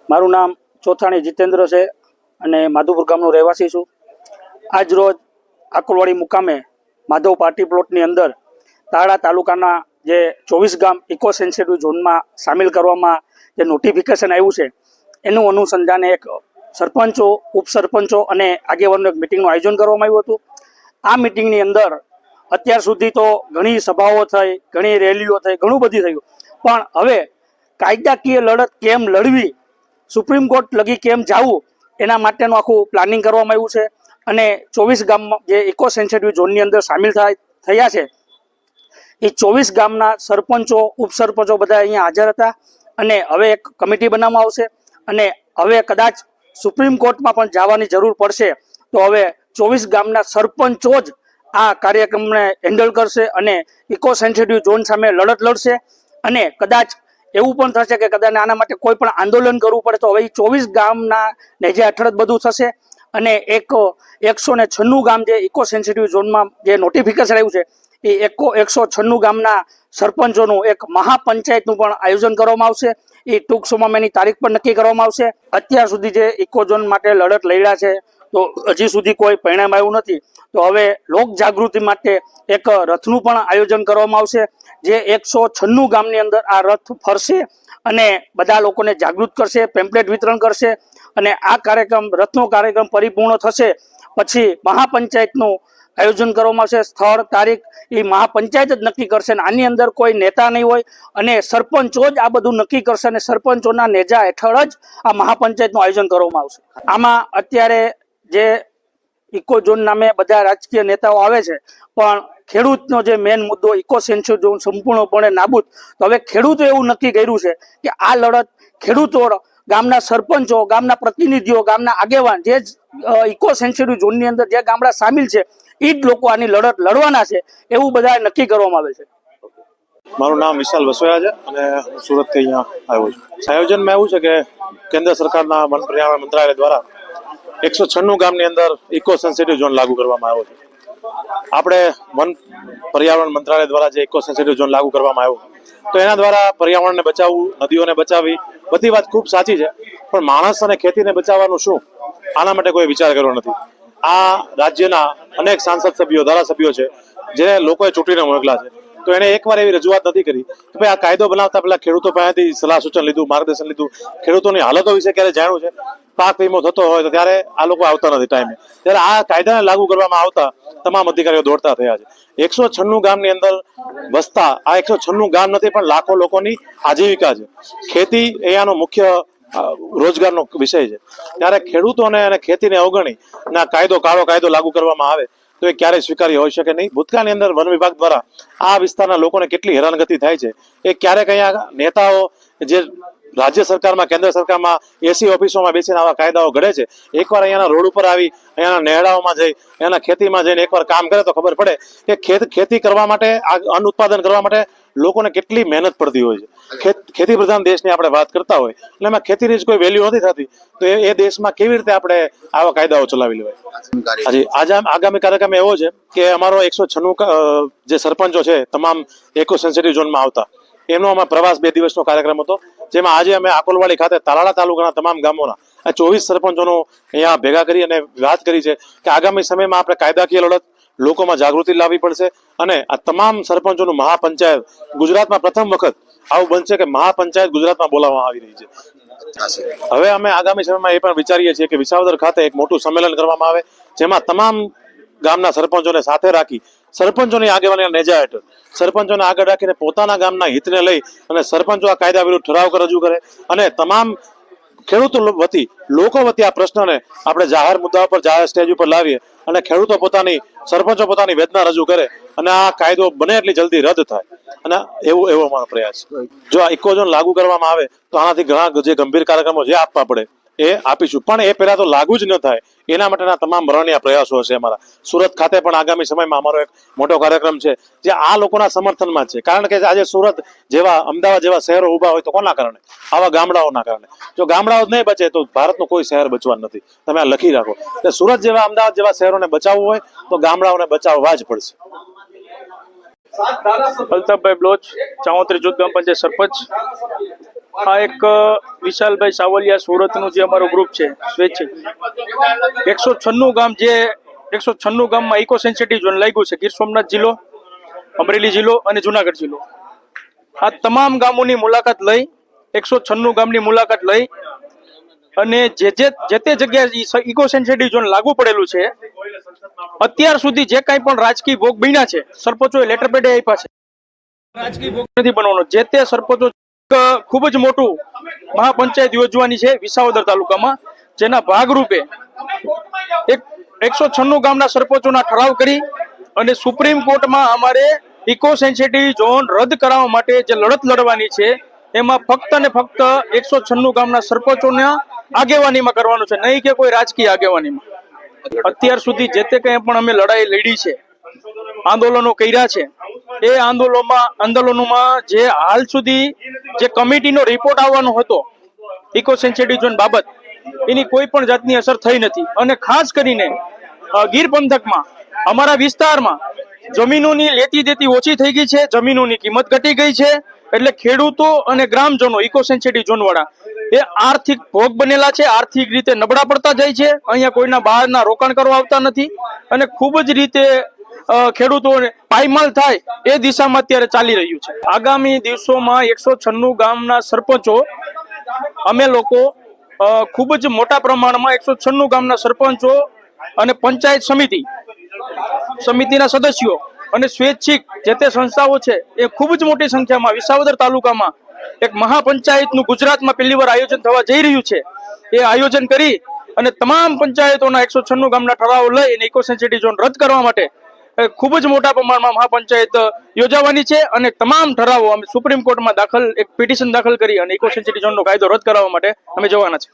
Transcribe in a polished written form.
મારું નામ ચોથાણી જીતેન્દ્ર છે અને માધુપુર ગામનો રહેવાસી છું। આજ રોજ આકોલવાડી મુકામે માધવ પાર્ટી પ્લોટની અંદર તાળા તાલુકાના જે 24 ગામ ઇકો સેન્સિટિવ ઝોનમાં સામેલ કરવામાં જે નોટિફિકેશન આવ્યું છે એનું અનુસંધાને એક સરપંચો, ઉપસરપંચો અને આગેવાનો એક મિટિંગનું આયોજન કરવામાં આવ્યું હતું। આ મિટિંગની અંદર અત્યાર સુધી તો ઘણી સભાઓ થઈ, ઘણી રેલીઓ થઈ, ઘણું બધી થયું, પણ હવે કાયદાકીય લડત કેમ લડવી, સુપ્રીમ કોર્ટ લગી કેમ જવું, એના માટેનું આખું પ્લાનિંગ કરવામાં આવ્યું છે। અને 24 ગામમાં જે ઇકો સેન્સિટિવ ઝોનની અંદર સામેલ થયા છે એ 24 ગામના સરપંચો, ઉપસરપંચો બધા અહીંયા હાજર હતા અને હવે એક કમિટી બનાવવામાં આવશે અને હવે કદાચ સુપ્રીમ કોર્ટમાં પણ જવાની જરૂર પડશે તો હવે 24 ગામના સરપંચો જ આ કાર્યક્રમને હેન્ડલ કરશે અને ઇકો સેન્સિટિવ ઝોન સામે લડત લડશે। અને કદાચ એવું પણ થશે કે કદાચ આના માટે કોઈ પણ આંદોલન કરવું પડે તો હવે 24 ગામના નેજા હેઠળ જ બધું થશે અને એક 196 ગામ જે ઇકો સેન્સિટિવ ઝોનમાં જે નોટિફિકેશન આવ્યું છે એ 196 ગામના સરપંચોનું એક મહાપંચાયતનું પણ આયોજન કરવામાં આવશે। એ ટૂંક સમયમાં એની તારીખ પણ નક્કી કરવામાં આવશે। અત્યાર સુધી જે ઇકો ઝોન માટે લડત લડ્યા છે તો હજી સુધી કોઈ પરિણામ આવ્યું નથી, તો હવે લોક જાગૃતિ માટે એક રથનું પણ આયોજન કરવામાં આવશે જે 196 ગામની અંદર આ રથ ફરશે અને બધા લોકોને જાગૃત કરશે, પેમ્પલેટ વિતરણ કરશે અને આ કાર્યક્રમ, રથનો કાર્યક્રમ પરિપૂર્ણ થશે પછી મહાપંચાયતનું આયોજન કરવામાં આવશે। સ્થળ, તારીખ એ મહાપંચાયત જ નક્કી કરશે અને આની અંદર કોઈ નેતા નહીં હોય અને સરપંચો જ આ બધું નક્કી કરશે અને સરપંચોના નેજા હેઠળ જ આ મહાપંચાયતનું આયોજન કરવામાં આવશે। આમાં અત્યારે જે ઇકો ઝોન નામે બધા રાજકીય નેતાઓ આવે છે પણ ખેડૂતનો જે મેઇન મુદ્દો ઇકો સેન્સિટિવ ઝોન સંપૂર્ણપણે નાબૂદ, તો હવે ખેડૂતો એવું નક્કી કર્યું છે કે આ લડત ખેડૂતો, ગામના સરપંચો, ગામના પ્રતિનિધિઓ, ગામના આગેવાન જે ઇકો સેન્સિટિવ ઝોનની અંદર જે ગામડા સામેલ છે એ જ લોકો આની લડત લડવાના છે એવું બધા નક્કી કરવામાં આવે છે। મારું નામ વિશાલ વસોયા છે અને હું સુરતથી અહીંયા આવ્યો છું। આયોજનમાં એવું છે કે કેન્દ્ર સરકારના વન પર્યાવરણ મંત્રાલય દ્વારા 196 ગામની અંદર ઇકો સેન્સિટિવ ઝોન લાગુ કરવામાં આવ્યો છે। આપણે વન પર્યાવરણ મંત્રાલય દ્વારા જે ઇકો સેન્સિટિવ ઝોન લાગુ કરવામાં આવ્યો તો એના દ્વારા પર્યાવરણને બચાવવું, નદીઓને બચાવવી, બધી વાત ખૂબ સાચી છે, પણ માણસ અને ખેતીને બચાવવાનું શું, આના માટે કોઈ વિચાર કર્યો નથી। આ રાજ્યના અનેક સાંસદ સભ્યો, ધારાસભ્યો છે જેને લોકોએ ચૂંટીને મોકલા છે, તો એને એકવાર એવી રજૂઆત નથી કરી કે ભાઈ આ કાયદો બનાવતા પહેલા ખેડૂતો પાસેથી સલાહ સૂચન લીધું, માર્ગદર્શન લીધું, ખેડૂતોની હાલતો વિશે ક્યારે જાણ્યું છે, પાક વીમો થતો હોય તો ત્યારે આ લોકો આવતા નથી ટાઈમે, ત્યારે આ કાયદાને લાગુ કરવામાં આવતા તમામ અધિકારીઓ દોડતા થયા છે। 196 ગામની અંદર વસતા આ 196 ગામ નથી પણ લાખો લોકોની આજીવિકા છે, ખેતી અહીંયાનો મુખ્ય રોજગારનો વિષય છે, ત્યારે ખેડૂતોને અને ખેતીને અવગણી ના કાળો કાયદો લાગુ કરવામાં આવે તો એ ક્યારેય સ્વીકાર્ય હોઈ શકે નહીં। ભૂતકાળની અંદર વન વિભાગ દ્વારા આ વિસ્તારના લોકોને કેટલી હેરાનગતિ થાય છે એ ક્યારેક અહીંયા નેતાઓ જે રાજ્ય સરકારમાં, કેન્દ્ર સરકારમાં એસી ઓફિસોમાં બેસીને આવા કાયદાઓ ઘડે છે, એકવાર અહીંયાના રોડ ઉપર આવી, અહીંયાના નેહડાઓમાં જઈ, અહીંયાના ખેતીમાં જઈને એકવાર કામ કરે તો ખબર પડે કે ખેતી કરવા માટે, અન્ન ઉત્પાદન કરવા માટે લોકોને કેટલી મહેનત પડતી હોય છે। ખેતી પ્રધાન દેશની આપણે વાત કરતા હોય એટલે એમાં ખેતીની જ કોઈ વેલ્યુ નથી થતી તો એ દેશમાં કેવી રીતે આપણે આવા કાયદાઓ ચલાવી લેવાય? હાજી, આગામી કાર્યક્રમ એવો છે કે અમારો 196 જે સરપંચો છે તમામ ઇકો સેન્સિટિવ ઝોનમાં આવતા એમનો અમારો પ્રવાસ 2 દિવસનો કાર્યક્રમ હતો, જેમાં આજે અમે આકોલવાડી ખાતે તાલાળા તાલુકાના તમામ ગામોના 24 સરપંચોનો અહીંયા ભેગા કરી અને વાત કરી છે કે આગામી સમયમાં આપણે કાયદાકીય લડત, લોકોમાં જાગૃતિ લાવવી પડશે અને આ તમામ સરપંચોનું મહાપંચાયત ગુજરાતમાં પ્રથમ વખત આવું બનશે કે મહાપંચાયત ગુજરાતમાં બોલાવવામાં આવી રહી છે। હવે અમે આગામી સમયમાં એ પણ વિચારીએ છીએ કે વિસાવદર ખાતે એક મોટું સંમેલન કરવામાં આવે જેમાં તમામ ગામના સરપંચોને સાથે રાખી, સરપંચોની આગેવાની નેજા હેઠળ સરપંચોને આગળ રાખીને પોતાના ગામના હિતને લઈ અને સરપંચો આ કાયદા વિરુદ્ધ ઠરાવ રજૂ કરે અને તમામ ખેડૂતો વતી, લોકો વતી આ પ્રશ્નને આપણે જાહેર મુદ્દા પર, જાહેર સ્ટેજ ઉપર લાવીએ અને ખેડૂતો પોતાની, સરપંચો પોતાની વેદના રજૂ કરે અને આ કાયદો બને એટલી જલ્દી રદ થાય અને એવો અમારો પ્રયાસ છે। જો આ ઇકો ઝોન લાગુ કરવામાં આવે તો આનાથી ઘણા જે ગંભીર કાર્યક્રમો જે આપવા પડે એ આપીશું, પણ એ પહેલા તો લાગુ જ ન થાય એના માટેના તમામ રણનીય પ્રયાસો હશે અમારા। સુરત ખાતે પણ આગામી સમયમાં અમારો એક મોટો કાર્યક્રમ છે જે આ લોકોના સમર્થનમાં જ છે, કારણ કે આજે સુરત જેવા, અમદાવાદ જેવા શહેરો ઊભા હોય તો કોના કારણે? આવા ગામડાઓના કારણે। જો ગામડાઓ જ નહીં બચે તો ભારતનું કોઈ શહેર બચવાનું નથી, તમે આ લખી રાખો। એટલે સુરત જેવા, અમદાવાદ જેવા શહેરોને બચાવવું હોય તો ગામડાઓને બચાવવા જ પડશે। અલ્તાફભાઈ બ્લોચ, 34 જૂથ ગ્રામ પંચાયત સરપંચ। આ એક વિશાલભાઈ સાવલિયા સુરતનું જે અમારું ગ્રુપ છે સ્વૈચ્છિક 196 ગામ જે 196 ગામમાં ઇકો સેન્સિટિવ ઝોન લાગ્યું છે. ગીર સોમનાથ જિલ્લો, અમરેલી જિલ્લો અને જુનાગઢ જિલ્લો. આ તમામ ગામોની મુલાકાત લઈ 196 ગામની મુલાકાત લઈ અને જે તે જગ્યાએ ઇકો સેન્સિટિવ ઝોન લાગુ પડેલું છે અત્યાર સુધી જે કાંઈ પણ રાજકીય ભોગ બન્યા છે સરપંચોએ લેટર પેડે આપ્યા છે. રાજકીય ભોગ નથી બનવાનો. જે તે સરપંચો ખૂબ જ મોટું મહાપંચાયત યોજવાની છે વિસાવદર તાલુકામાં, જેના ભાગરૂપે 196 ગામના સરપંચોના ઠરાવ કરી અને સુપ્રીમ કોર્ટમાં અમારે ઇકો સેન્સિટિવ ઝોન રદ કરાવવા માટે જે લડત લડવાની છે એમાં ફક્ત ને ફક્ત 196 ગામના સરપંચોના આગેવાનીમાં કરવાનું છે, નહીં કે કોઈ રાજકીય આગેવાનીમાં. અત્યાર સુધી જે તે કંઈ પણ અમે લડાઈ લડી છે, આંદોલનો કર્યા છે, એ આંદોલનોમાં જે હાલ સુધી જે કમિટીનો રિપોર્ટ આવવાનો હતો ઇકો સેન્સિટિવ ઝોન બાબત, એની કોઈ પણ જાતની અસર થઈ નથી. અને ખાસ કરીને ગીર પંથકમાં અમારા વિસ્તારમાં જમીનોની લેતી દેતી ઓછી થઈ ગઈ છે, જમીનોની કિંમત ઘટી ગઈ છે. એટલે ખેડૂતો અને ગ્રામજનો ઇકો સેન્સિટિવ ઝોન વાળા એ આર્થિક ભોગ બનેલા છે, આર્થિક રીતે નબળા પડતા જાય છે. અહીંયા કોઈના બહારના રોકાણ કરવા આવતા નથી અને ખૂબ જ રીતે ખેડૂતોને પાયમાલ થાય એ દિશામાં અત્યારે ચાલી રહ્યું છે. આગામી દિવસોમાં 196 ગામના સરપંચો અમે લોકો ખૂબ જ મોટા પ્રમાણમાં 196 ગામના સરપંચો અને પંચાયત સમિતિના સદસ્યો અને સ્વૈચ્છિક જે તે સંસ્થાઓ છે એ ખૂબ જ મોટી સંખ્યામાં વિસાવદર તાલુકામાં એક મહાપંચાયતનું ગુજરાતમાં પહેલી વાર આયોજન થવા જઈ રહ્યું છે. એ આયોજન કરી અને તમામ પંચાયતોના 196 ગામના ઠરાવો લઈ અને ઇકો સેન્સિટિવ ઝોન રદ કરવા માટે ખૂબ જ મોટા પ્રમાણમાં મહાપંચાયત યોજાવાની છે. અને તમામ ઠરાવો અમે સુપ્રીમ કોર્ટમાં એક પિટિશન દાખલ કરી અને ઇકો સેન્સિટિવ ઝોનનો કાયદો રદ કરાવવા માટે અમે જવાના છે.